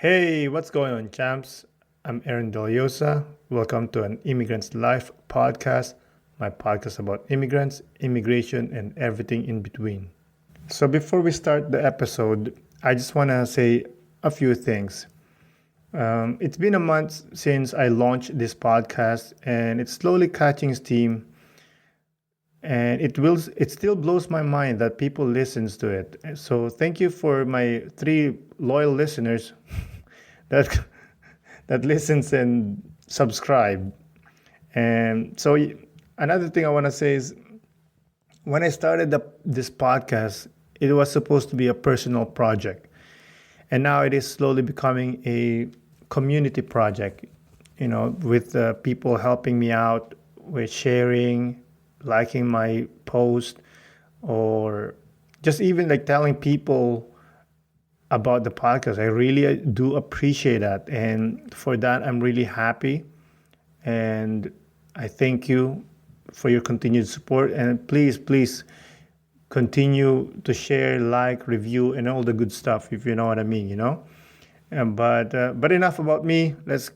Hey, what's going on, champs? I'm Aaron Deliosa. Welcome to an Immigrant's Life podcast, my podcast about immigrants, immigration, and everything in between. So, before we start the episode, I just want to say a few things. It's been a month since I launched this podcast, and it's slowly catching steam. And it still blows my mind that people listens to it. So, thank you for my 3 loyal listeners that that listens and subscribe. And so another thing I want to say is when I started this podcast, it was supposed to be a personal project. And now it is slowly becoming a community project, with people helping me out with sharing, liking my post, or just even like telling people about the podcast. I really do appreciate that. And for that, I'm really happy. And I thank you for your continued support. And please continue to share, like, review, and all the good stuff, if you know what I mean. But enough about me. Let's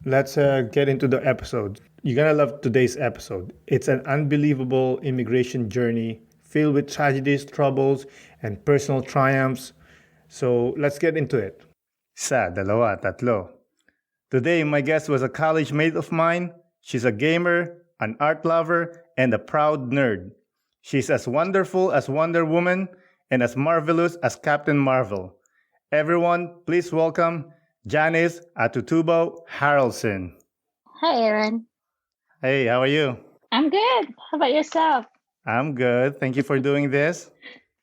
get into the episode. You're gonna love today's episode. It's an unbelievable immigration journey filled with tragedies, troubles, and personal triumphs. So let's get into it. Isa, dalawa, tatlo. Today, my guest was a college mate of mine. She's a gamer, an art lover, and a proud nerd. She's as wonderful as Wonder Woman and as marvelous as Captain Marvel. Everyone, please welcome Janice Atutubo-Harrelson. Hi, Aaron. Hey, how are you? I'm good. How about yourself? I'm good. Thank you for doing this.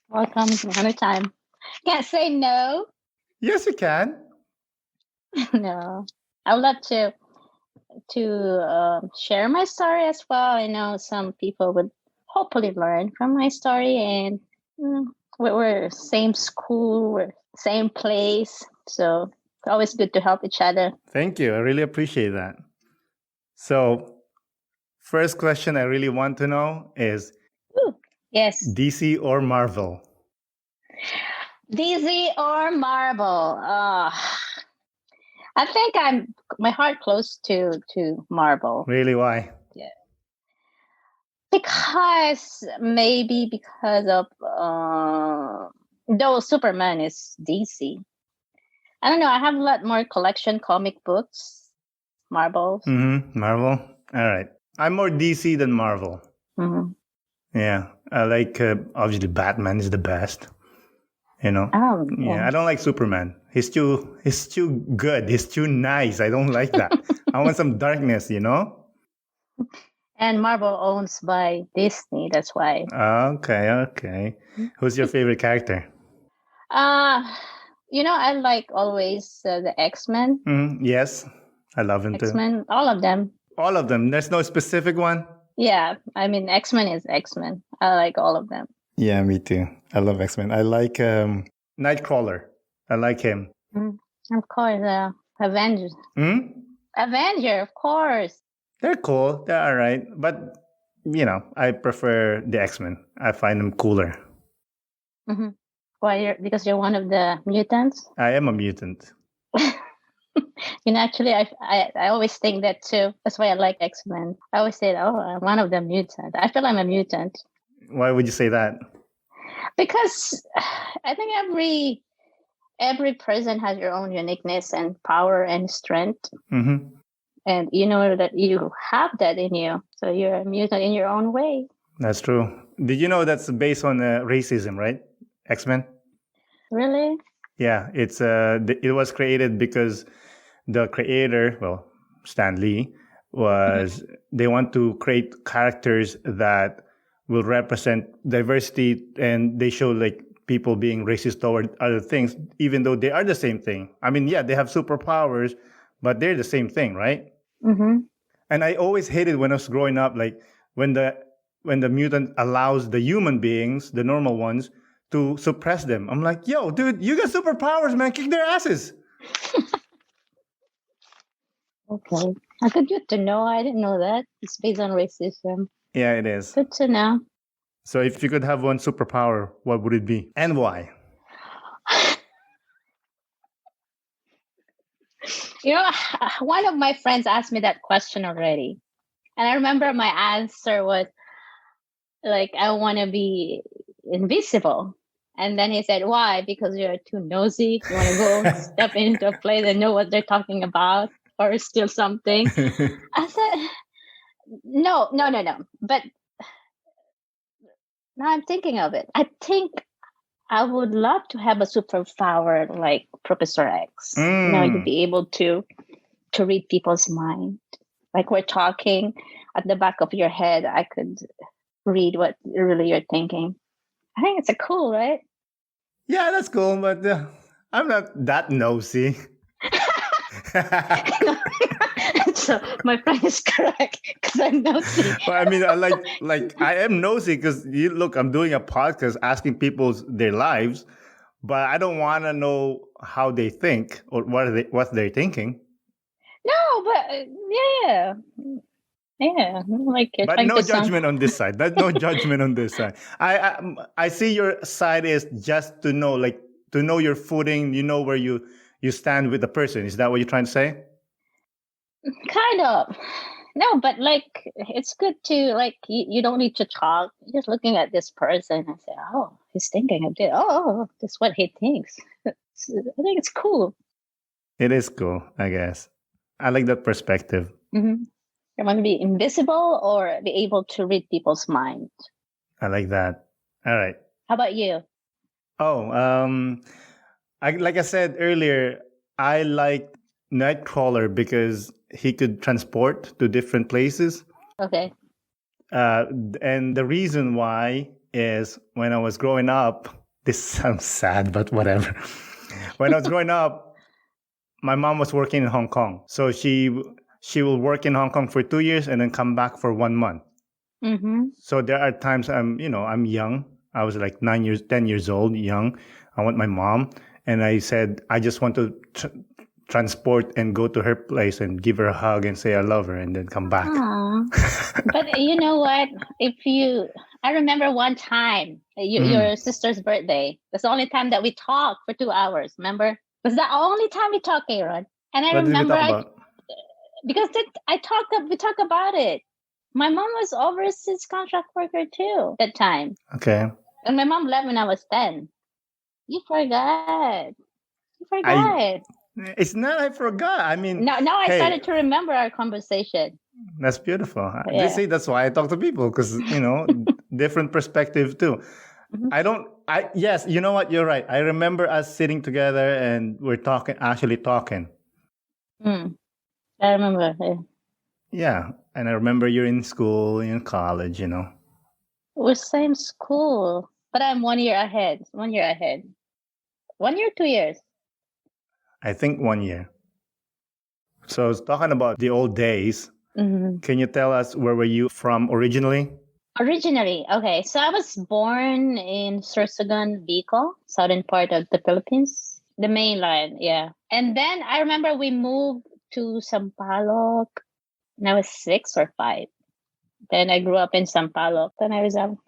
Welcome anytime. Can't say no. Yes, you can. No. I would love to share my story as well. I know some people would hopefully learn from my story, and we're same school, we're same place, so it's always good to help each other. Thank you. I really appreciate that. So, first question I really want to know is Yes. DC or Marvel? DC or Marvel? I think my heart close to Marvel. Really, why? Yeah. Because of though Superman is DC. I don't know. I have a lot more collection comic books, Marvels. Marvel. All right. I'm more DC than Marvel. Yeah, I like obviously Batman is the best. Yeah, I don't like Superman. He's too good. He's too nice. I don't like that. I want some darkness. And Marvel owns by Disney. That's why. Okay. Who's your favorite character? I like always the X-Men. Yes, I love them X-Men, all of them. All of them. There's no specific one. Yeah, I mean X-Men is X-Men. I like all of them. Yeah, me too. I love X-Men. I like Nightcrawler. I like him. Of course, Avengers. Avenger, of course. They're cool. They're all right. But, I prefer the X-Men. I find them cooler. Why? Because you're one of the mutants? I am a mutant. Actually, I always think that too. That's why I like X-Men. I always say, I'm one of the mutants. I feel I'm a mutant. Why would you say that? Because I think every person has your own uniqueness and power and strength. And you know that you have that in you. So you're a mutant in your own way. That's true. Did you know that's based on racism, right? X-Men? Really? Yeah, it was created because the creator, Stan Lee, they want to create characters that will represent diversity, and they show like people being racist toward other things, even though they are the same thing. I mean, yeah, they have superpowers, but they're the same thing, right? And I always hated when I was growing up, like when the mutant allows the human beings, the normal ones, to suppress them. I'm like, yo, dude, you got superpowers, man. Kick their asses. Okay. Good to know. I didn't know that. It's based on racism. Yeah, it is. Good to know. So if you could have one superpower, what would it be? And why? One of my friends asked me that question already. And I remember my answer was like, I want to be invisible. And then he said, why? Because you're too nosy. You want to go step into a place and know what they're talking about or steal something. I said, no. But now I'm thinking of it. I think I would love to have a superpower like Professor X. To be able to read people's mind. Like we're talking at the back of your head, I could read what really you're thinking. I think it's a cool, right? Yeah, that's cool, but I'm not that nosy. So my friend is correct because I'm nosy. Well, I mean, I am nosy because look, I'm doing a podcast asking people their lives, but I don't want to know how they think or what they're thinking. No, but yeah. Like you're but trying no to judgment on this side. That's no judgment on this side. I see your side is just to know, like to know your footing. You know where you stand with the person. Is that what you're trying to say? Kind of. No, but like it's good to like you don't need to talk. You're just looking at this person and say, "Oh, he's thinking of this. Oh, that's what he thinks." I think it's cool. It is cool, I guess. I like that perspective. Mm-hmm. You want to be invisible or be able to read people's mind. I like that. All right. How about you? Oh, like I said earlier, I like Nightcrawler because he could transport to different places. Okay. And the reason why is when I was growing up, this sounds sad, but whatever. When I was growing up, my mom was working in Hong Kong. So she will work in Hong Kong for 2 years and then come back for 1 month. Mm-hmm. So there are times I'm young. I was like 10 years old, young. I want my mom. And I said, I just want to transport and go to her place and give her a hug and say I love her and then come back. But you know what? I remember one time, your sister's birthday. That's the only time that we talked for 2 hours. Remember? Was that the only time we talked, Aaron? And I remember did we talk about? Because we talked about it. My mom was overseas contract worker too that time. Okay. And my mom left when I was 10. You forgot. It's not I forgot. I mean, now I started to remember our conversation. That's beautiful. Yeah. See, that's why I talk to people because, different perspective too. Mm-hmm. Yes, you know what? You're right. I remember us sitting together and we're actually talking. I remember. Yeah. And I remember you're in school, in college, We're same school, but I'm 1 year ahead. 1 year ahead. 1 year, 2 years? I think 1 year. So I was talking about the old days. Mm-hmm. Can you tell us where were you from originally? Originally, okay. So I was born in Sorsogon, Bicol, southern part of the Philippines. The mainland, yeah. And then I remember we moved to Sampaloc when I was 6 or 5. Then I grew up in Sampaloc, Tanay Rizal.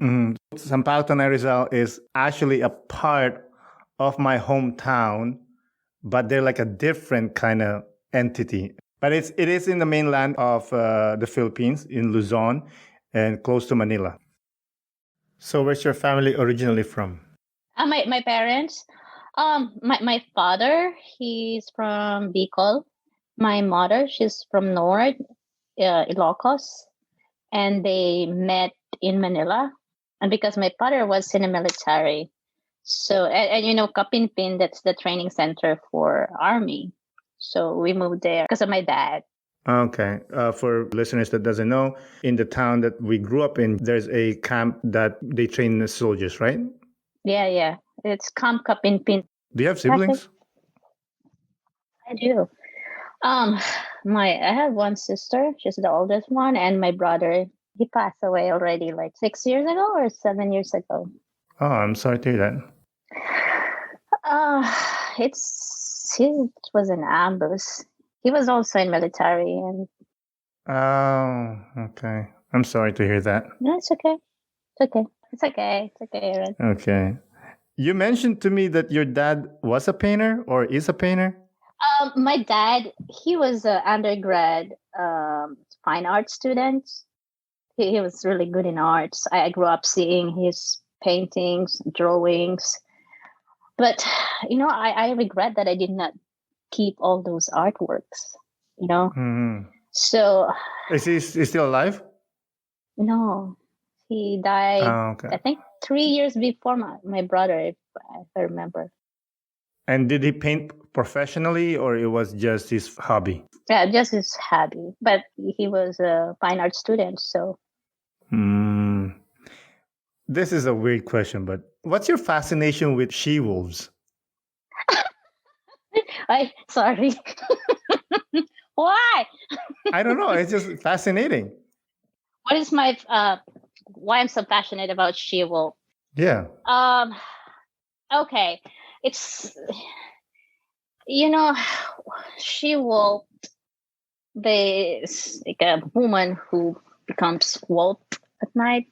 Sampaloc, Tanay Rizal is actually a part of my hometown, but they're like a different kind of entity. But it is in the mainland of the Philippines, in Luzon, and close to Manila. So where's your family originally from? My parents, my father, he's from Bicol. My mother, she's from North, Ilocos, and they met in Manila. And because my father was in the military, so and Kapinpin, that's the training center for army. So we moved there because of my dad. Okay. For listeners that doesn't know, in the town that we grew up in, there's a camp that they train the soldiers, right? Yeah. It's Camp Kapinpin. Do you have siblings? I do. I have one sister. She's the oldest one, and my brother. He passed away already, like 6 years ago or 7 years ago. Oh, I'm sorry to hear that. It was an ambush. He was also in military, and oh, okay. I'm sorry to hear that. No, it's okay. It's okay, Aaron. Okay. You mentioned to me that your dad was a painter or is a painter? My dad, he was an undergrad fine art student. He was really good in arts. I grew up seeing his paintings, drawings. But, I regret that I did not keep all those artworks, you know? Mm-hmm. So, Is he still alive? no, he died, Oh, okay. I think 3 years before my brother, if I remember. And did he paint professionally or it was just his hobby? Yeah, just his hobby. But he was a fine art student, so. This is a weird question, but what's your fascination with she-wolves? Sorry. Why? I don't know. It's just fascinating. What is why I'm so passionate about she-wolf? Yeah. Okay. It's, she-wolf, it's like a woman who becomes wolf at night,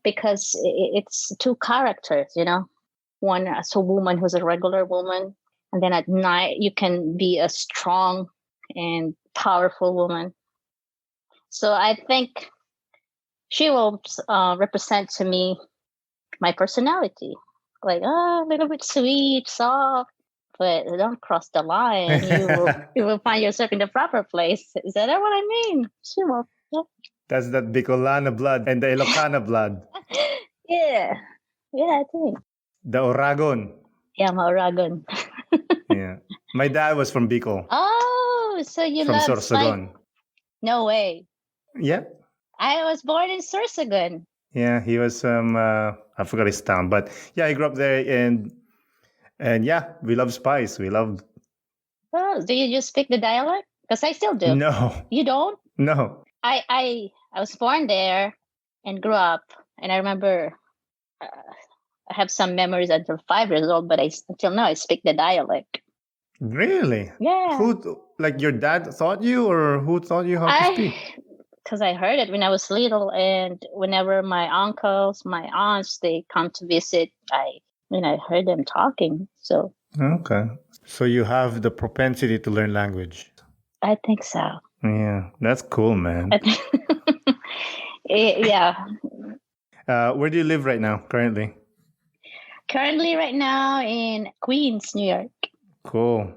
because it's two characters, one as a woman who's a regular woman, and then at night you can be a strong and powerful woman. So I think she-wolves represent to me my personality, like a little bit sweet, soft, but don't cross the line. You will find yourself in the proper place. Is that what I mean? She-wolf. Yeah. That's that Bicolana blood and the Ilocana blood. Yeah, I think. The Oragon. Yeah, I'm Oragon. Yeah. My dad was from Bicol. Oh, so you from love Sorsogon. No way. Yeah. I was born in Sorsogon. Yeah, he was I forgot his town, but yeah, he grew up there, and yeah, we love spice. We love. Oh, do you just speak the dialect? Because I still do. No. You don't? No. I was born there and grew up, and I remember I have some memories until 5 years old, but until now I speak the dialect. Really? Yeah. Who, like your dad taught you, or who taught you how to speak? Because I heard it when I was little, and whenever my uncles, my aunts, they come to visit, I heard them talking. So. Okay. So you have the propensity to learn language. I think so. Yeah, that's cool, man. Yeah. Where do you live right now, currently? Currently, right now in Queens, New York. Cool.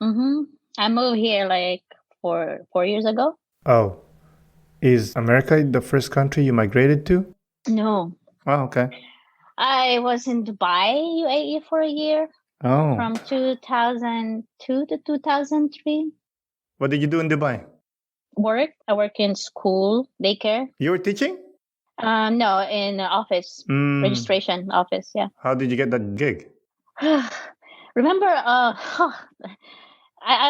I moved here like 4 years ago. Oh, is America the first country you migrated to? No. Oh, okay. I was in Dubai, UAE for a year. Oh. From 2002 to 2003. What did you do in Dubai? Work. I work in school, daycare. You were teaching? No, in office, registration office. Yeah. How did you get that gig? Remember, I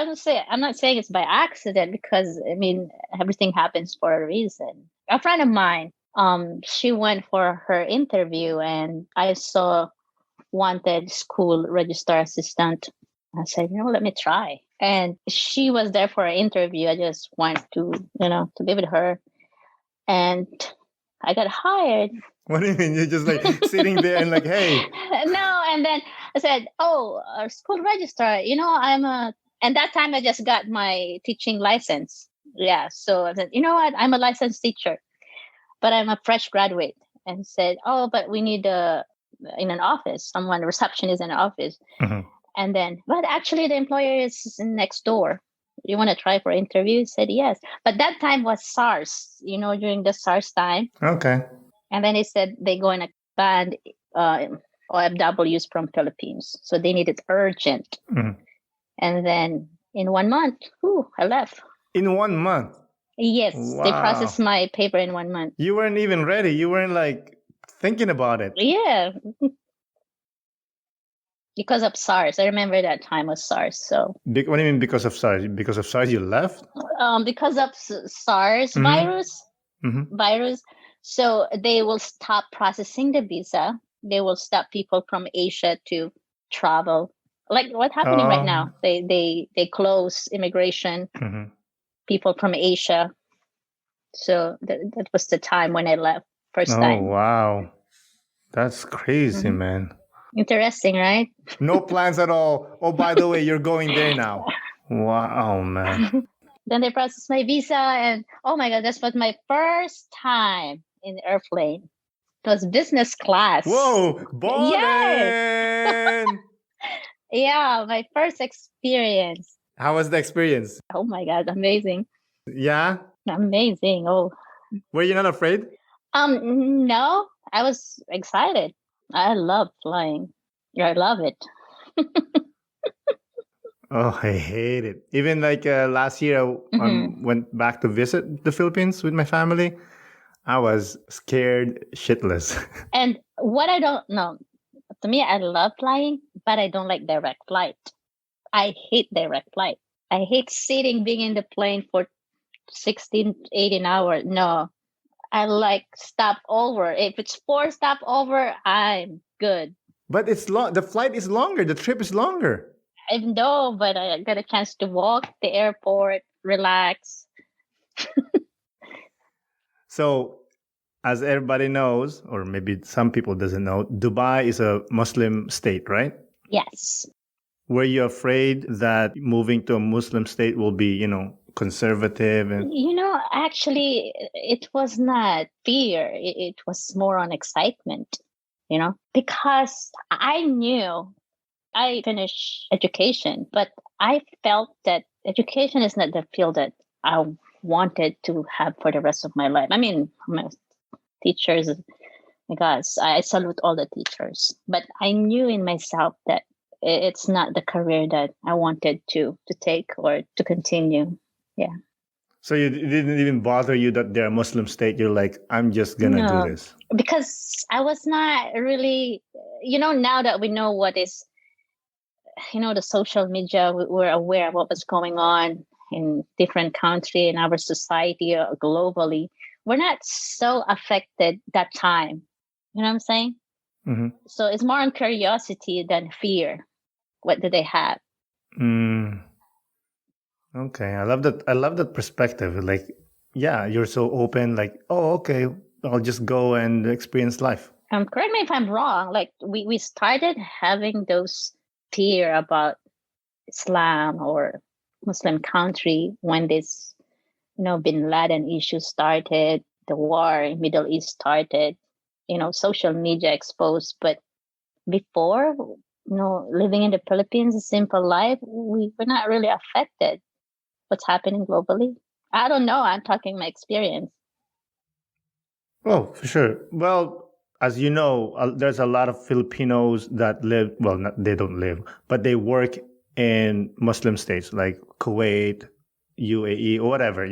would say, I'm not saying it's by accident, because I mean everything happens for a reason. A friend of mine, she went for her interview, and I saw wanted school register assistant. I said, let me try. And she was there for an interview. I just went to be with her, and I got hired. What do you mean? You're just like sitting there and like, hey. No, and then I said, our school registrar, and that time I just got my teaching license. Yeah. So I said, you know what? I'm a licensed teacher, but I'm a fresh graduate. And said, but we need in an office, someone, receptionist in an office. And then, but actually the employer is next door. You want to try for interview? He said yes. But that time was SARS, during the SARS time. Okay. And then they said they're going to ban OFWs from Philippines. So they needed urgent. And then in 1 month, I left. In 1 month? Yes. Wow. They processed my paper in 1 month. You weren't even ready. You weren't like thinking about it. Yeah. Because of SARS. I remember that time was SARS. So. What do you mean because of SARS? Because of SARS you left? Because of SARS virus. So they will stop processing the visa. They will stop people from Asia to travel. Like what's happening right now? They close immigration. People from Asia. So that was the time when I left first time. Oh wow, that's crazy, man. Interesting, right? No plans at all. Oh, by the way, you're going there now. Wow, man. Then they processed my visa, and oh my God, this was my first time in the airplane. It was business class. Whoa, Yes. ballin'! Yeah, my first experience. How was the experience? Oh my God, amazing. Yeah? Amazing. Oh. Were you not afraid? No, I was excited. I love flying. I love it. Oh, I hate it. Even like last year, I Mhm. went back to visit the Philippines with my family. I was scared shitless. And what I don't know, to me, I love flying, but I don't like direct flight. I hate direct flight. I hate sitting, being in the plane for 16, 18 hours. No, I like stop over. If it's 4 stop over, I'm good. But it's long. The flight is longer. The trip is longer. I know, but I got a chance to walk the airport, relax. So, as everybody knows, or maybe some people doesn't know, Dubai is a Muslim state, right? Yes. Were you afraid that moving to a Muslim state will be, conservative and Actually, it was not fear. It was more on excitement, because I knew I finished education, but I felt that education is not the field that I wanted to have for the rest of my life. I mean, my teachers, my gosh, I salute all the teachers, but I knew in myself that it's not the career that I wanted to take or to continue. Yeah. so it didn't even bother you that they're a Muslim state. You're like, I'm just gonna do No, this. because I was not really, now that we know what is, the social media, we're aware of what was going on in different country in our society or globally. We're not so affected that time. You know what I'm saying? Mm-hmm. So it's more on curiosity than fear. What do they have? Mm, okay, I love that. I love that perspective. Like, yeah, you're so open. Like, oh, okay, I'll just go and experience life. Correct me if I'm wrong. Like we started having those fear about Islam or Muslim country when this, Bin Laden issue started, the war in Middle East started, social media exposed. But before, living in the Philippines, a simple life, we were not really affected. What's happening globally? I don't know. I'm talking my experience. Oh, for sure. Well, as you know, there's a lot of Filipinos that live, well, not, they don't live, but they work in Muslim states like Kuwait, UAE, or whatever,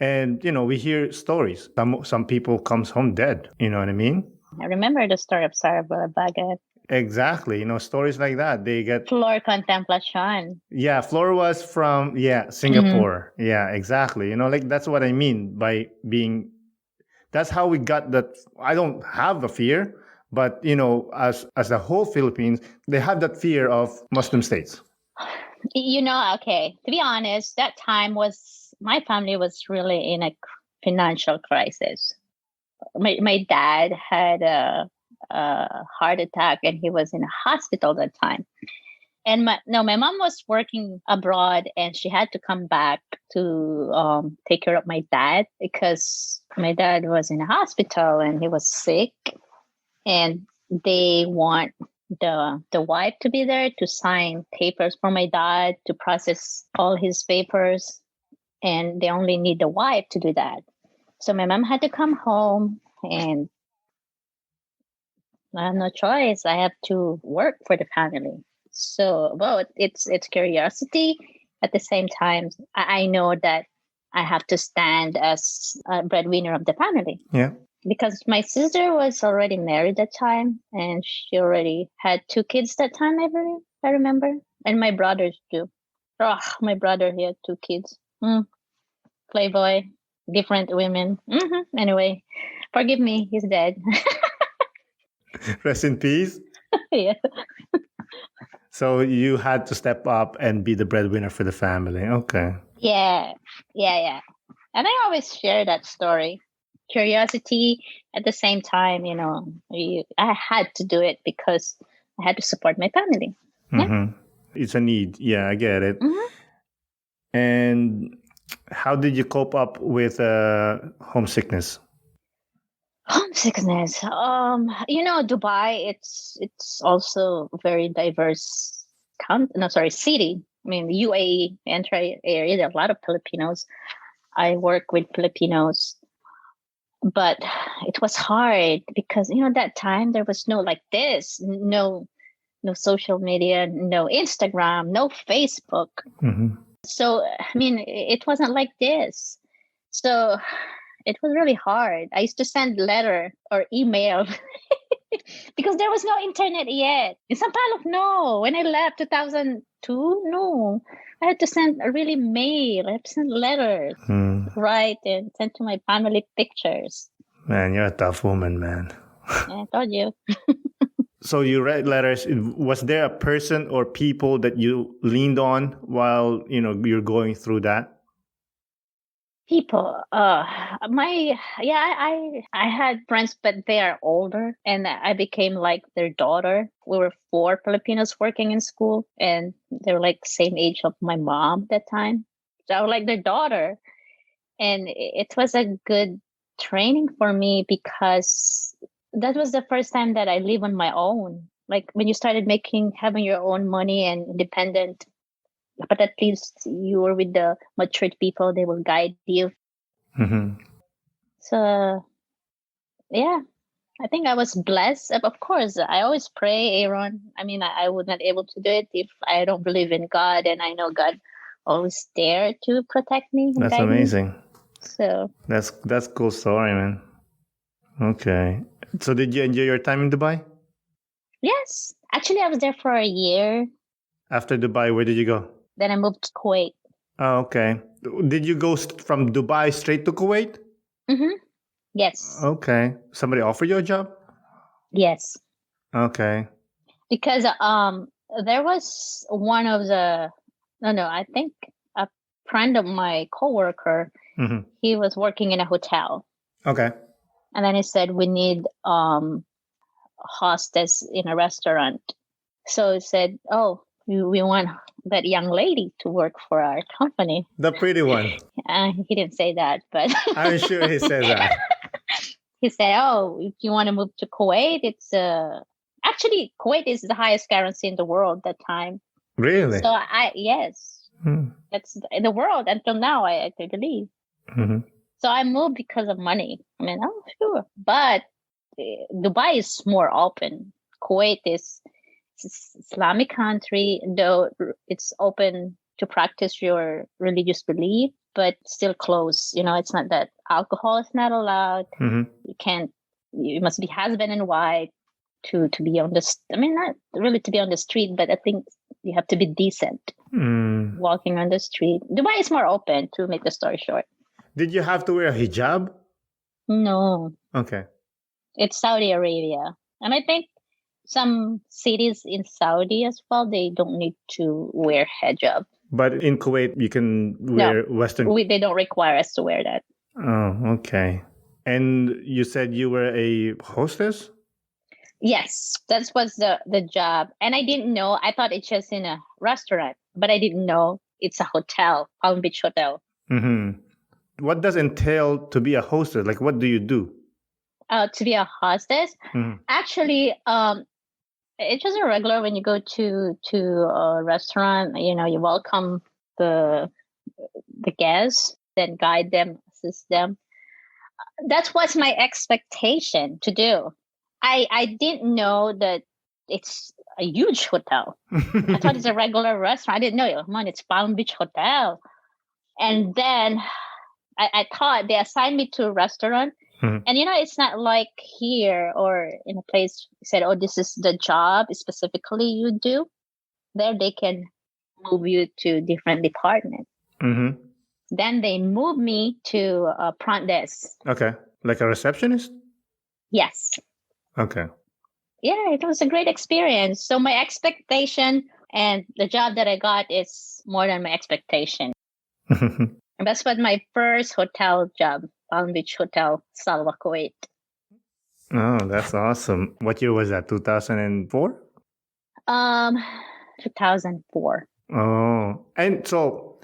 And, we hear stories. Some people comes home dead, you know what I mean? I remember the story of Sarah Bagat. Exactly. Stories like that. They get, Flor Contemplacion. yeah, Flora was from, yeah, Singapore. Yeah, exactly. Like that's what I mean by being, that's how we got that. I don't have a fear, but as the whole Philippines, they have that fear of Muslim states. Okay, to be honest, that time was my family was really in a financial crisis. My dad had a heart attack and he was in a hospital that time. And my mom was working abroad and she had to come back to take care of my dad because my dad was in a hospital and he was sick. And they want the wife to be there to sign papers for my dad to process all his papers, and they only need the wife to do that. So my mom had to come home, and I have no choice. I have to work for the family. So, well, it's curiosity. At the same time, I know that I have to stand as a breadwinner of the family. Yeah. Because my sister was already married that time and she already had 2 kids that time, I remember. And my brothers too. Oh, my brother, he had 2 kids. Playboy, different women. Anyway, forgive me, he's dead. Rest in peace. Yeah. So you had to step up and be the breadwinner for the family. Okay. Yeah. And I always share that story. Curiosity at the same time, I had to do it because I had to support my family. Yeah. Mm-hmm. It's a need. Yeah, I get it. Mhm. And how did you cope up with homesickness? Homesickness. Dubai. It's also a very diverse city. I mean, the UAE entry area. There are a lot of Filipinos. I work with Filipinos, but it was hard because that time there was no like this, no social media, no Instagram, no Facebook. Mm-hmm. So I mean, it wasn't like this. So it was really hard. I used to send letter or email because there was no internet yet. In Sampaloc, no. When I left 2002, no. I had to send a really mail. I had to send letters, write and send to my family pictures. Man, you're a tough woman, man. Yeah, I told you. So you read letters. Was there a person or people that you leaned on while you're going through that? People, I had friends, but they are older, and I became like their daughter. We were 4 Filipinos working in school, and they were like same age of my mom that time. So I was like their daughter, and it was a good training for me because that was the first time that I live on my own. Like when you started having your own money and independent, but at least you were with the matured people, they will guide you. Mm-hmm. So yeah, I think I was blessed. Of course, I always pray, Aaron. I mean, I would not able to do it if I don't believe in God, and I know God always there to protect me and That's guide amazing. me. So that's cool story, man. Okay. So did you enjoy your time in Dubai? yes, actually, I was there for a year. After Dubai, where did you go? Then I moved to Kuwait. Oh, okay. Did you go from Dubai straight to Kuwait? Mm-hmm. Yes. Okay. Somebody offered you a job? Yes. Okay. Because there was one of the I think a friend of my coworker. Mm-hmm. He was working in a hotel. Okay. And then he said we need hostess in a restaurant. So he said, "Oh, we want that young lady to work for our company." The pretty one. He didn't say that, but I'm sure he says that. He said, "Oh, if you want to move to Kuwait, it's actually Kuwait is the highest currency in the world that time." Really? So yes, that's in the world until now. I believe. Mm-hmm. So I moved because of money. I mean, oh sure, but Dubai is more open. Kuwait is Islamic country, though it's open to practice your religious belief, but still closed. It's not that alcohol is not allowed. Mm-hmm. You must be husband and wife to be on the. I mean, not really to be on the street, but I think you have to be decent walking on the street. Dubai is more open, to make the story short. Did you have to wear a hijab? No. Okay. It's Saudi Arabia. And I think some cities in Saudi as well, they don't need to wear hijab. But in Kuwait, you can wear Western. They don't require us to wear that. Oh, okay. And you said you were a hostess? Yes, that was the job. And I didn't know. I thought it's just in a restaurant, but I didn't know it's a hotel, Palm Beach Hotel. Mm-hmm. What does entail to be a hostess? Like, what do you do? To be a hostess? Mm-hmm. Actually, it's just a regular when you go to a restaurant, you welcome the guests, then guide them, assist them. That was my expectation to do. I didn't know that it's a huge hotel. I thought it's a regular restaurant. I didn't know, man, it's Palm Beach Hotel. And then I thought they assigned me to a restaurant. And it's not like here or in a place said, "Oh, this is the job specifically you do." There they can move you to different department. Mm-hmm. Then they moved me to a front desk. Okay, like a receptionist? Yes. Okay. Yeah, it was a great experience. So my expectation and the job that I got is more than my expectation. And that's what my first hotel job. Palm Beach Hotel, Salwa, Kuwait. Oh, that's awesome. What year was that? 2004? 2004. Oh, and so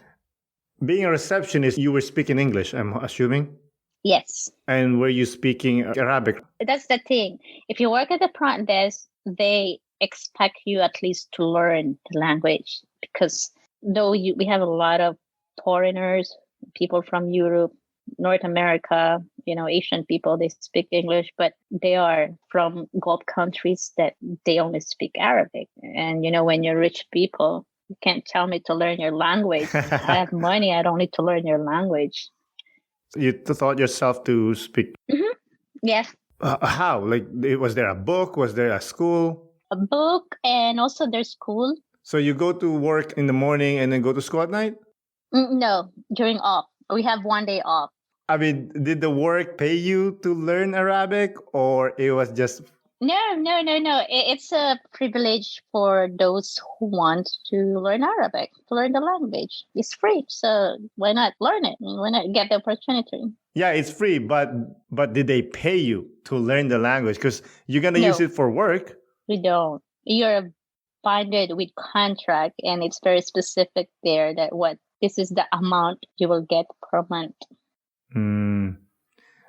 Being a receptionist, you were speaking English, I'm assuming? Yes. And were you speaking Arabic? That's the thing. If you work at the front desk, they expect you at least to learn the language, because we have a lot of foreigners, people from Europe, North America, Asian people, they speak English, but they are from Gulf countries that they only speak Arabic. And, when you're rich people, you can't tell me to learn your language. I have money. I don't need to learn your language. You taught yourself to speak? Mm-hmm. Yes. How? Like, was there a book? Was there a school? A book, and also there's school. So you go to work in the morning and then go to school at night? No, during off. We have one day off. I mean, did the work pay you to learn Arabic, or it was just... No. It's a privilege for those who want to learn Arabic, to learn the language. It's free, so why not learn it? Why not get the opportunity? Yeah, it's free, but did they pay you to learn the language? Because you're going to use it for work. We don't. You're binded with contract, and it's very specific there that this is the amount you will get per month.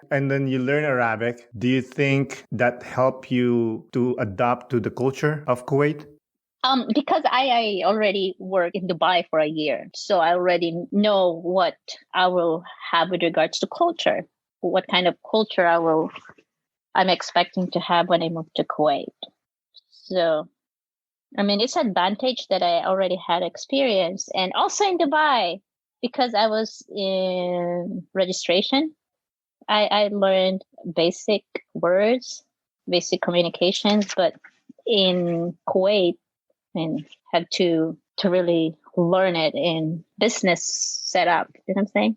And then you learn Arabic. Do you think that helped you to adapt to the culture of Kuwait? Because I already work in Dubai for a year, so I already know what I will have with regards to culture, what kind of culture I'm expecting to have when I move to Kuwait. So, I mean, it's an advantage that I already had experience, and also in Dubai, because I was in registration, I learned basic words, basic communications, but in Kuwait, and had to really learn it in business setup. You know what I'm saying?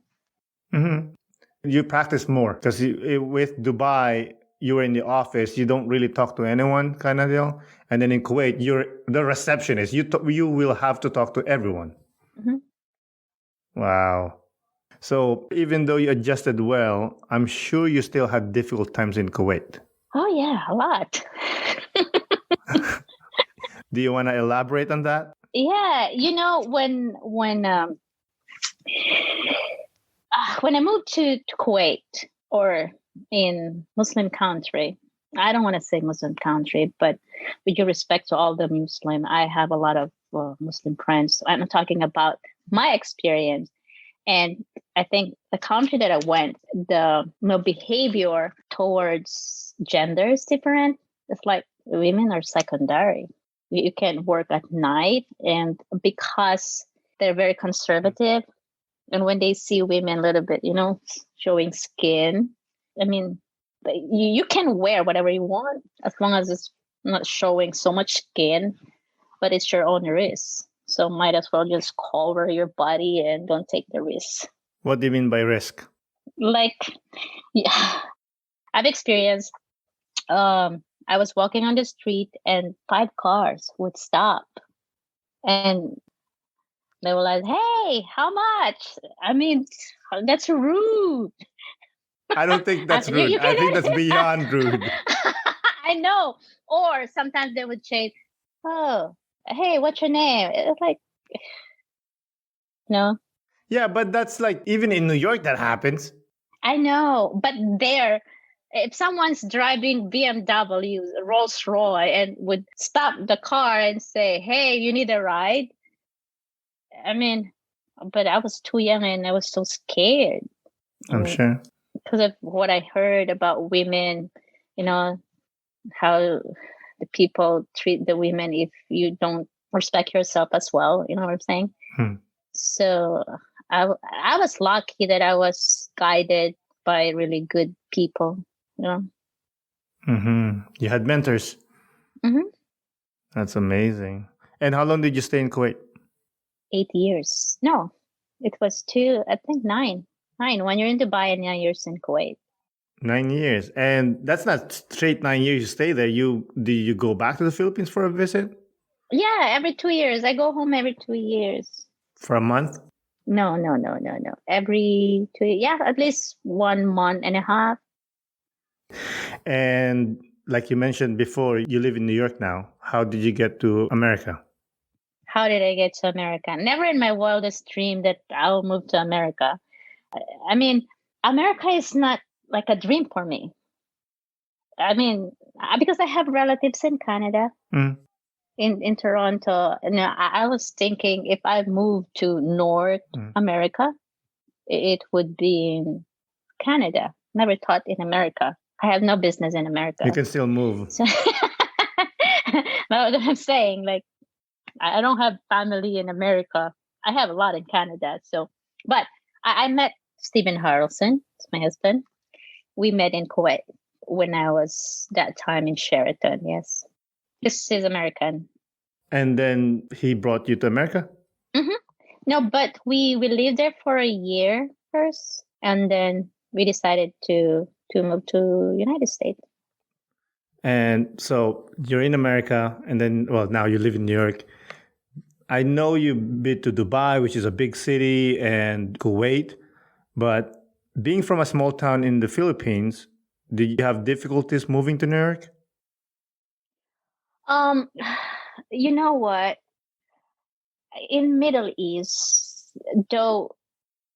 Mm-hmm. You practice more because with Dubai, you were in the office. You don't really talk to anyone, kind of deal. And then in Kuwait, you're the receptionist. You will have to talk to everyone. Mm-hmm. Wow. So even though you adjusted well, I'm sure you still had difficult times in Kuwait. Oh yeah, a lot. Do you want to elaborate on that? Yeah, when I moved to Kuwait, or in Muslim country, I don't want to say Muslim country, but with due respect to all the Muslim, I have a lot of Muslim friends. I'm talking about my experience. And I think the country that I went, the behavior towards gender is different. It's like women are secondary. You can work at night, and because they're very conservative, and when they see women a little bit, showing skin, I mean, you can wear whatever you want as long as it's not showing so much skin, but it's your own risk. So might as well just cover your body and don't take the risk. What do you mean by risk? Like, yeah, I've experienced, I was walking on the street and 5 cars would stop. And they were like, hey, how much? I mean, that's rude. I don't think that's rude. I think that's beyond rude. I know. Or sometimes they would say, oh, hey, what's your name? It's like, no. Yeah, but that's like, even in New York, that happens. I know. But there, if someone's driving BMW, Rolls Royce, and would stop the car and say, hey, you need a ride? I mean, but I was too young and I was so scared. I'm sure. Because of what I heard about women, how the people treat the women if you don't respect yourself as well. You know what I'm saying? So I was lucky that I was guided by really good people. Mm-hmm. You had mentors. Mm-hmm. That's amazing. And how long did you stay in Kuwait? 8 years. No, it was 9. 1 year in Dubai and 9 years in Kuwait. 9 years. And that's not straight 9 years you stay there. Do you go back to the Philippines for a visit? Yeah, every 2 years. I go home every 2 years. For a month? No. Every 2 years. Yeah, at least 1 month and a half. And like you mentioned before, you live in New York now. How did you get to America? How did I get to America? Never in my wildest dream that I'll move to America. I mean, America is not like a dream for me. I mean, because I have relatives in Canada, in Toronto. And I was thinking if I moved to North America, it would be in Canada. Never thought in America. I have no business in America. You can still move. So, what I'm saying, like, I don't have family in America. I have a lot in Canada. So, but I met Stephen Harrelson, it's my husband. We met in Kuwait when I was that time in Sheraton. Yes, he's American. And then he brought you to America? No, but we lived there for a year first, and then we decided to move to United States. And so you're in America, and then, well, now you live in New York. I know you've been to Dubai, which is a big city, and Kuwait, but being from a small town in the Philippines, did you have difficulties moving to New York? You know what? In Middle East, though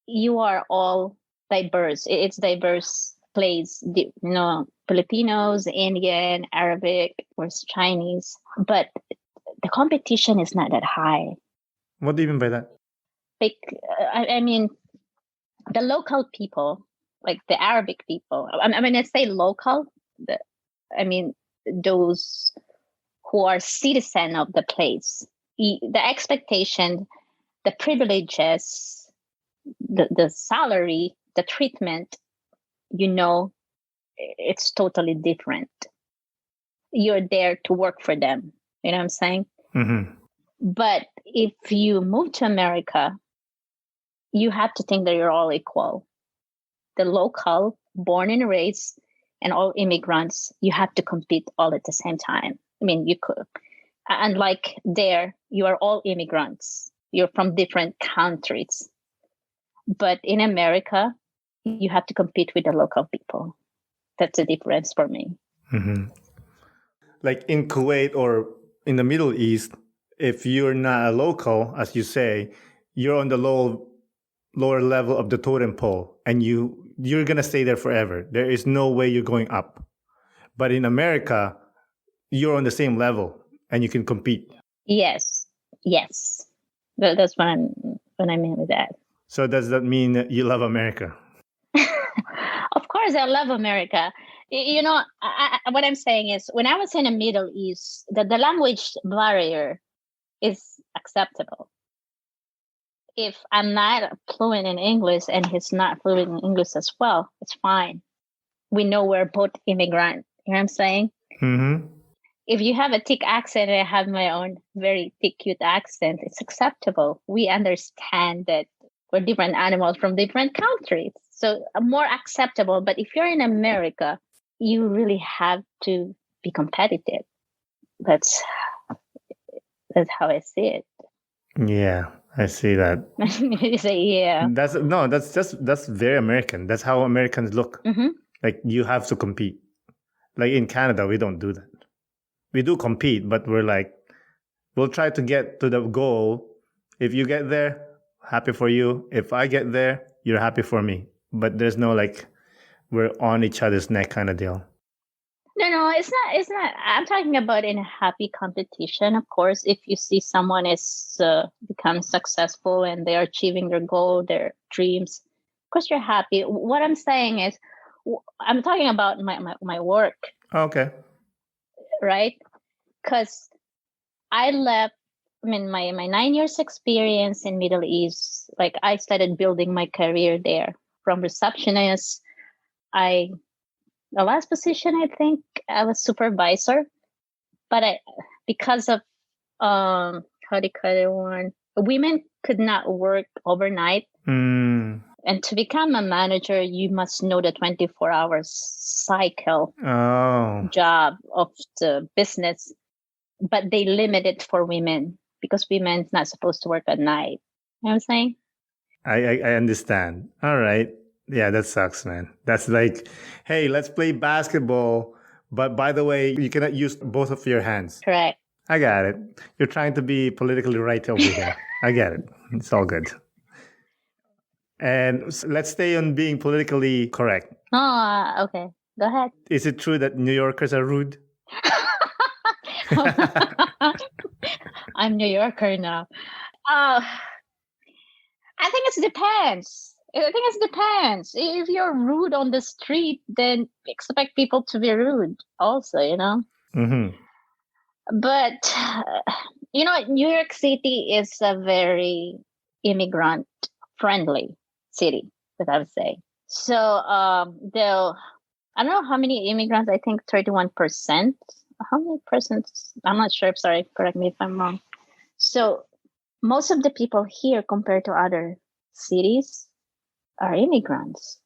you are all diverse, it's diverse place. You know, Filipinos, Indian, Arabic, or Chinese, but the competition is not that high. What do you mean by that? Like, I mean, the local people, like the Arabic people. I mean, I say local. I mean, those who are citizen of the place. The expectation, the privileges, the salary, the treatment, you know, it's totally different. You're there to work for them. You know what I'm saying? But if you move to America, you have to think that you're all equal. The local, born and raised, and all immigrants, you have to compete all at the same time. I mean, you could. And like there, you are all immigrants. You're from different countries. But in America, you have to compete with the local people. That's the difference for me. Like in Kuwait or in the Middle East, if you're not a local, as you say, you're on the lower level of the totem pole, and you're going to stay there forever. There is no way you're going up. But in America, you're on the same level and you can compete. Yes. That's what I mean with that. So does that mean that you love America? Of course, I love America. You know, what I'm saying is, when I was in the Middle East, the language barrier is acceptable. If I'm not fluent in English and he's not fluent in English as well, it's fine. We know we're both immigrant. You know what I'm saying? If you have a thick accent and I have my own very thick, cute accent, it's acceptable. We understand that we're different animals from different countries. So more acceptable. But if you're in America, you really have to be competitive. That's how I see it. Yeah, I see that. You say, yeah. That's very American. That's how Americans look. Like, you have to compete. Like in Canada, we don't do that. We do compete, but we're like, we'll try to get to the goal. If you get there, happy for you. If I get there, you're happy for me. But there's no like, we're on each other's neck kind of deal. No, it's not. I'm talking about in a happy competition. Of course, if you see someone is become successful and they are achieving their goal, their dreams, of course you're happy. What I'm saying is, I'm talking about my work. Okay. Right? Because I left, I mean, my 9 years experience in Middle East, like I started building my career there from receptionist. The last position, I think I was supervisor, but because of, how do you call it one? Women could not work overnight. And to become a manager, you must know the 24 hours cycle job of the business. But they limit it for women because women's not supposed to work at night. You know what I'm saying? I understand. All right. Yeah, that sucks, man. That's like, hey, let's play basketball. But by the way, you cannot use both of your hands. Correct. I got it. You're trying to be politically right over here. I get it. It's all good. And let's stay on being politically correct. Oh, okay. Go ahead. Is it true that New Yorkers are rude? I'm New Yorker now. Uh, I think it depends. I think it depends. If you're rude on the street, then expect people to be rude also, Mm-hmm. But, New York City is a very immigrant friendly city, that I would say. So, though, I don't know how many immigrants, I think 31%. How many percent? I'm not sure. Sorry, correct me if I'm wrong. So, most of the people here compared to other cities are immigrants.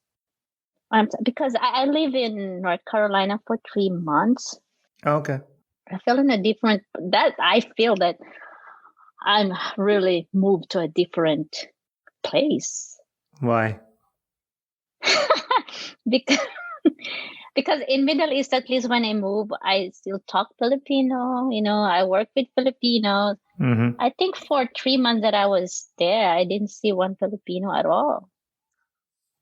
Because I live in North Carolina for 3 months. Okay. I feel that I'm really moved to a different place. Why? because because in Middle East, at least when I move, I still talk Filipino. I work with Filipinos. Mm-hmm. I think for 3 months that I was there, I didn't see one Filipino at all.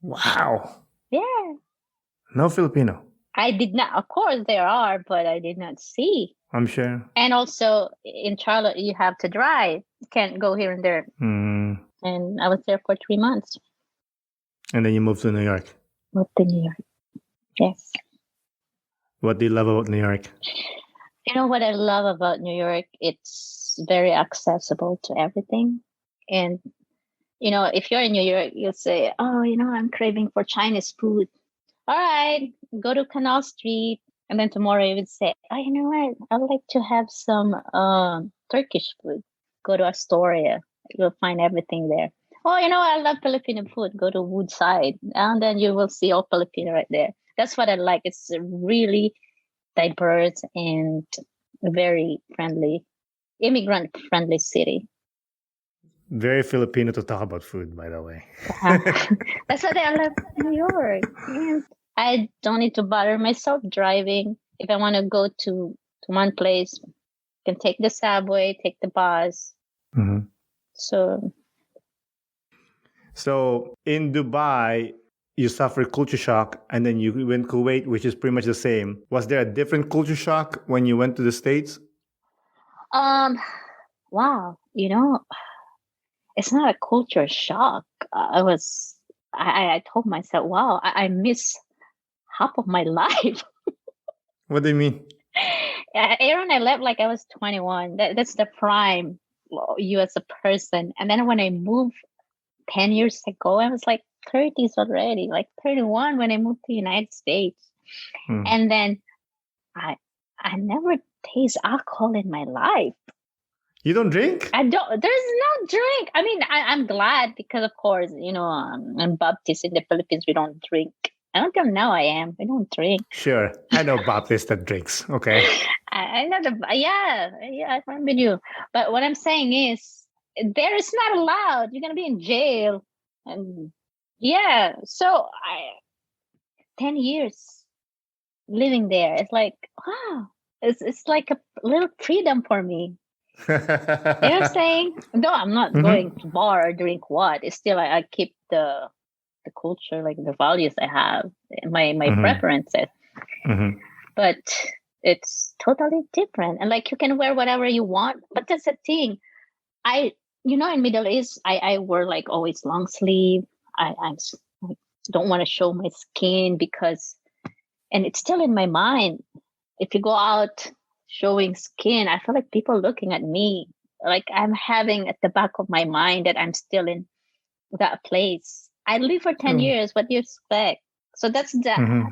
Wow. Yeah. No Filipino. I did not. Of course, there are, but I did not see. I'm sure. And also in Charlotte, you have to drive. You can't go here and there. Mm. And I was there for 3 months. And then you moved to New York. Moved to New York. Yes. What do you love about New York? You know what I love about New York? It's very accessible to everything. And, if you're in New York, you'll say, oh, I'm craving for Chinese food. All right, go to Canal Street. And then tomorrow you would say, oh, you know what? I'd like to have some Turkish food. Go to Astoria. You'll find everything there. Oh, I love Filipino food. Go to Woodside. And then you will see all Filipino right there. That's what I like. It's a really diverse and very friendly, immigrant-friendly city. Very Filipino to talk about food, by the way. That's what I love New York. And I don't need to bother myself driving. If I want to go to one place, I can take the subway, take the bus. Mm-hmm. So in Dubai, you suffered culture shock, and then you went Kuwait, which is pretty much the same. Was there a different culture shock when you went to the States? Wow, it's not a culture shock. I told myself, wow, I miss half of my life. What do you mean? Aaron, I left like I was 21. That's the prime you as a person. And then when I moved 10 years ago, I was like 30s already, like 31 when I moved to the United States. And then I never taste alcohol in my life. You don't drink? I don't. There's no drink. I mean, I'm glad because, of course, I'm Baptist in the Philippines. We don't drink. Until now, I am. We don't drink. Sure, I know Baptist that drinks. Okay. I know yeah. I remember you. But what I'm saying is, there is not allowed. You're gonna be in jail, and yeah. So 10 years living there. It's like wow. It's like a little freedom for me. You know what I'm saying? No, I'm not going to bar or drink what. It's still I keep the culture, like the values I have, my preferences. But it's totally different. And like you can wear whatever you want. But that's the thing. In Middle East, I wear like always long sleeve. I don't want to show my skin and it's still in my mind. If you go out showing skin, I feel like people looking at me like I'm having at the back of my mind that I'm still in that place. I lived for 10 years. What do you expect? So that's the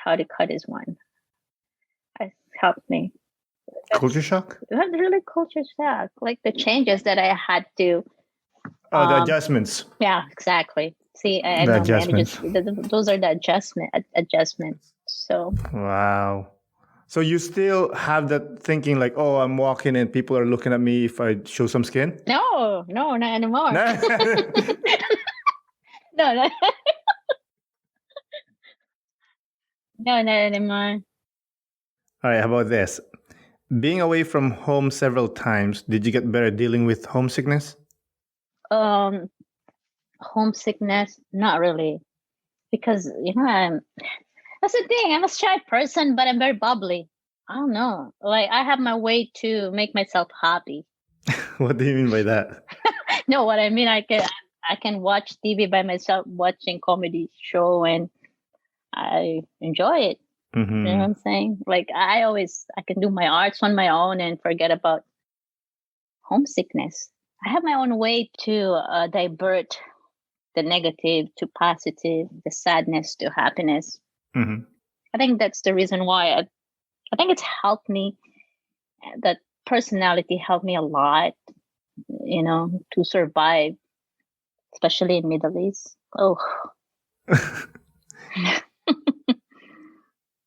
how do you call this one? Help me. Culture shock? That's really culture shock. Like the changes that I had to. The adjustments. Yeah, exactly. See, I The know, adjustments. those are the adjustments. So wow. So you still have that thinking like, oh, I'm walking and people are looking at me if I show some skin? No, not anymore. No. No, not anymore. All right, how about this? Being away from home several times, did you get better dealing with homesickness? Homesickness, not really, because that's the thing. I'm a shy person, but I'm very bubbly. I don't know. Like I have my way to make myself happy. What do you mean by that? No, what I mean, I can watch TV by myself, watching comedy show, and I enjoy it. You know what I'm saying? Like I can do my arts on my own and forget about homesickness. I have my own way to divert the negative to positive, the sadness to happiness. I think that's the reason why I think it's helped me. That personality helped me a lot, to survive, especially in Middle East. Oh,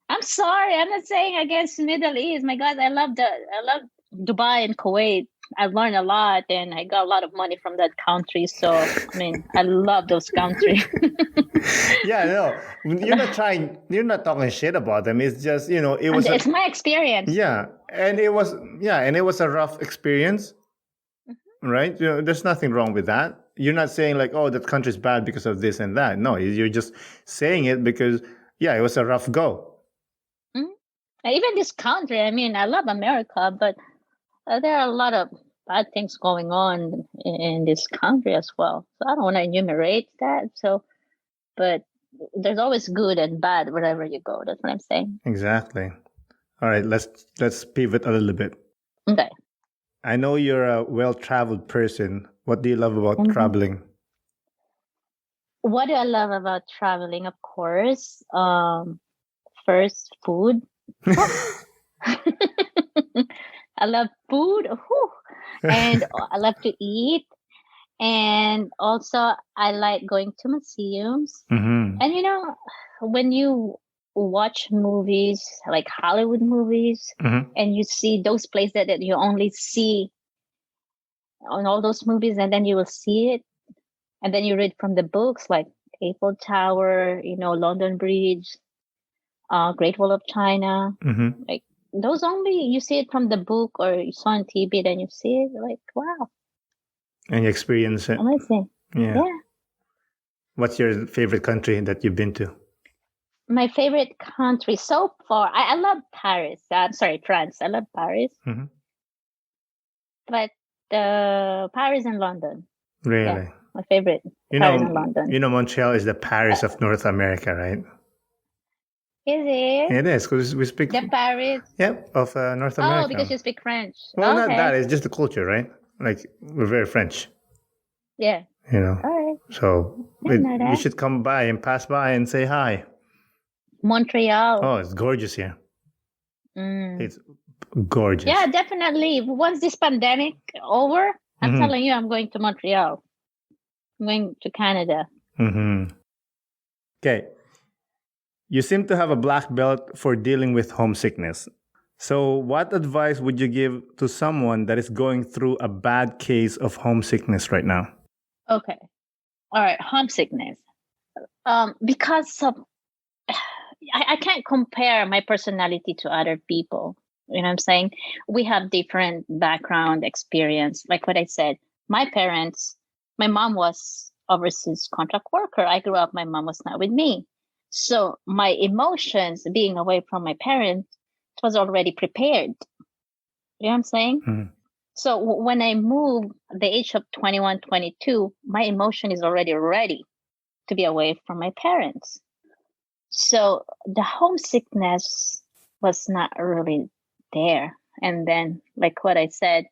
I'm sorry. I'm not saying against Middle East. My God, I love Dubai and Kuwait. I've learned a lot, and I got a lot of money from that country. So, I mean, I love those countries. Yeah, no, you're not talking shit about them. It's just, It's my experience. and it was a rough experience, right? There's nothing wrong with that. You're not saying like, oh, that country's bad because of this and that. No, you're just saying it because, it was a rough go. Even this country, I mean, I love America, but there are a lot of bad things going on in this country as well. So I don't want to enumerate that. But there's always good and bad wherever you go. That's what I'm saying. Exactly. All right, let's pivot a little bit. Okay. I know you're a well-traveled person. What do you love about traveling? What do I love about traveling? Of course, first, food. I love food. And I love to eat. And also, I like going to museums. And when you watch movies, like Hollywood movies, and you see those places that you only see on all those movies, and then you will see it, and then you read from the books, like Eiffel Tower, London Bridge, Great Wall of China, like those only you see it from the book or you saw on TV, then you see it, like wow. And you experience it. Amazing. Yeah. What's your favorite country that you've been to? My favorite country so far, I love Paris. I'm sorry, France. I love Paris. But Paris and London. Really? Yeah, my favorite. Paris and London. Montreal is the Paris of North America, right? Is it? It is, because we speak... The Paris? Yep, of North America. Oh, because you speak French. Well, not that. It's just the culture, right? Like, we're very French. Yeah. All right. So, you should come by and pass by and say hi. Montreal. Oh, it's gorgeous here. It's gorgeous. Yeah, definitely. Once this pandemic over, I'm telling you, I'm going to Montreal. I'm going to Canada. Okay. You seem to have a black belt for dealing with homesickness. So, what advice would you give to someone that is going through a bad case of homesickness right now? Okay. All right. Homesickness. Because of, I can't compare my personality to other people. You know what I'm saying? We have different background experience. Like what I said, my mom was overseas contract worker. I grew up, my mom was not with me. So my emotions being away from my parents was already prepared. You know what I'm saying? So when I moved at the age of 21, 22, my emotion is already ready to be away from my parents. So the homesickness was not really there. And then, like what I said,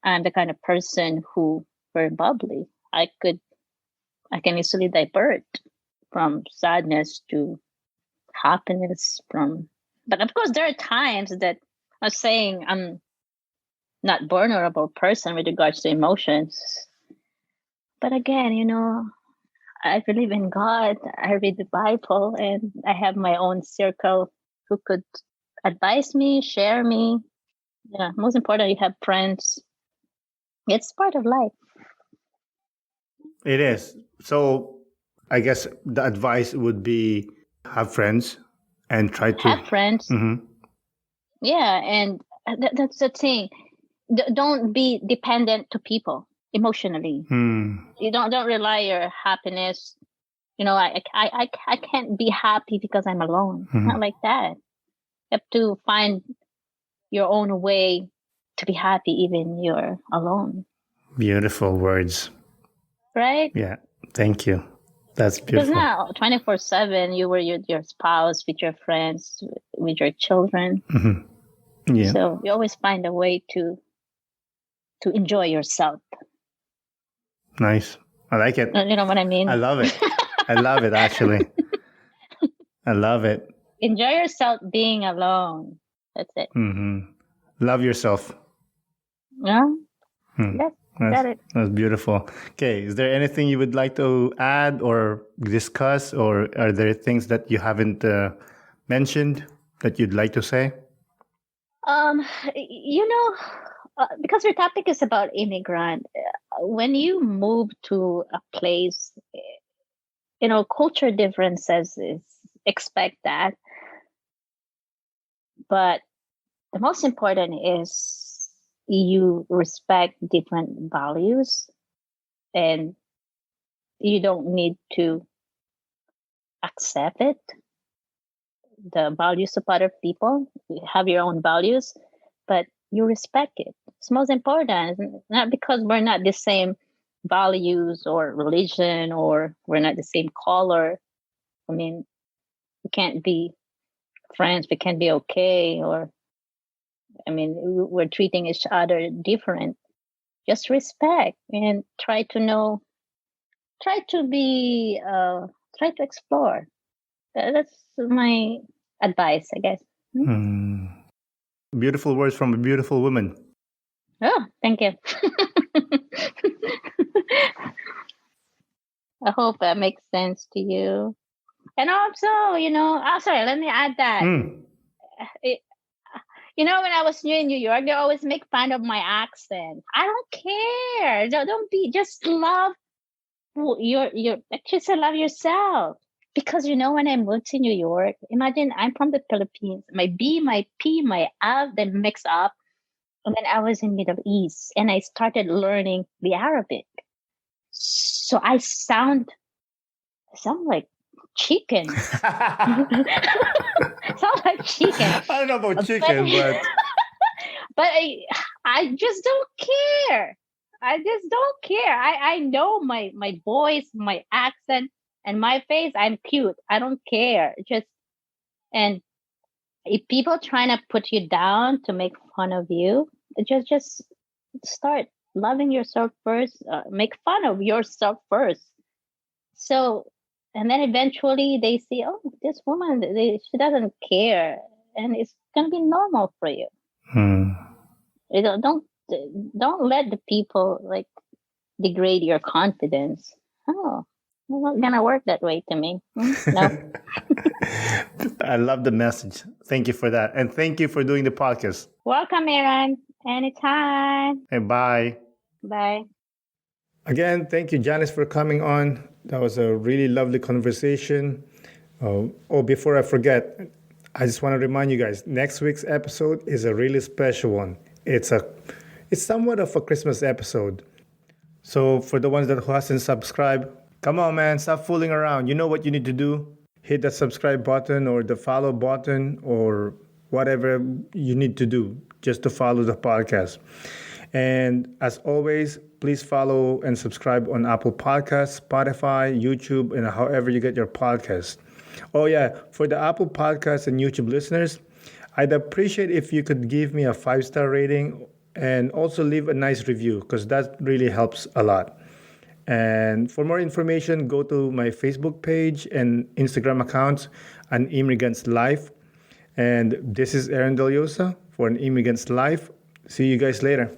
I'm the kind of person who very bubbly. I can easily divert from sadness to happiness. But of course, there are times that I'm saying I'm not vulnerable person with regards to emotions. But again, I believe in God. I read the Bible, and I have my own circle who could advise me, share me. Yeah, most important, you have friends. It's part of life. It is. So, I guess the advice would be have friends and try to have friends. Yeah, and that's the thing. Don't be dependent to people emotionally. You don't rely your happiness. I can't be happy because I'm alone. Not like that. You have to find your own way to be happy even you're alone. Beautiful words. Right? Yeah. Thank you. That's Because beautiful. now 24/7 you were with your spouse, with your friends, with your children. Yeah. So you always find a way to enjoy yourself. Nice. I like it. You know what I mean? I love it. I love it, actually. I love it. Enjoy yourself being alone. That's it. Love yourself. Yeah. That's it. That's beautiful. Okay. Is there anything you would like to add or discuss, or are there things that you haven't mentioned that you'd like to say? You know, because your topic is about immigrant, when you move to a place, culture differences is expect that, but the most important is you respect different values, and you don't need to accept it, the values of other people. You have your own values, but you respect it. It's most important, not because we're not the same values or religion, or we're not the same color. I mean, we can't be friends, we can't be okay, or we're treating each other different. Just respect and try to explore. That's my advice, I guess. Beautiful words from a beautiful woman. Oh, thank you. I hope that makes sense to you. And also, sorry, let me add that. When I was new in New York, they always make fun of my accent. I don't care. Don't be. Just love just love yourself. Because when I moved to New York, imagine I'm from the Philippines. My B, my P, my F, then mix up. And then I was in Middle East, and I started learning the Arabic. So I sound like chicken. Sound like chicken. I don't know about chicken, but but I just don't care. I just don't care. I know my voice, my accent, and my face. I'm cute. I don't care. And if people trying to put you down to make fun of you, just start loving yourself first. Make fun of yourself first. So, and then eventually they see, oh, this woman, she doesn't care, and it's gonna be normal for you. Don't let the people like degrade your confidence. Oh, it's not gonna work that way to me. No. I love the message. Thank you for that. And thank you for doing the podcast. Welcome, Aaron. Anytime. Hey, bye. Bye. Again, thank you, Janice, for coming on. That was a really lovely conversation. Before I forget, I just want to remind you guys, next week's episode is a really special one. It's somewhat of a Christmas episode. So for the ones that who hasn't subscribed, come on, man, stop fooling around. You know what you need to do. Hit that subscribe button or the follow button or whatever you need to do just to follow the podcast. And as always, please follow and subscribe on Apple Podcasts, Spotify, YouTube, and however you get your podcast. Oh yeah, for the Apple Podcasts and YouTube listeners, I'd appreciate if you could give me a 5-star rating and also leave a nice review, because that really helps a lot. And for more information, go to my Facebook page and Instagram accounts, An Immigrant's Life. And this is Aaron Deliosa for An Immigrant's Life. See you guys later.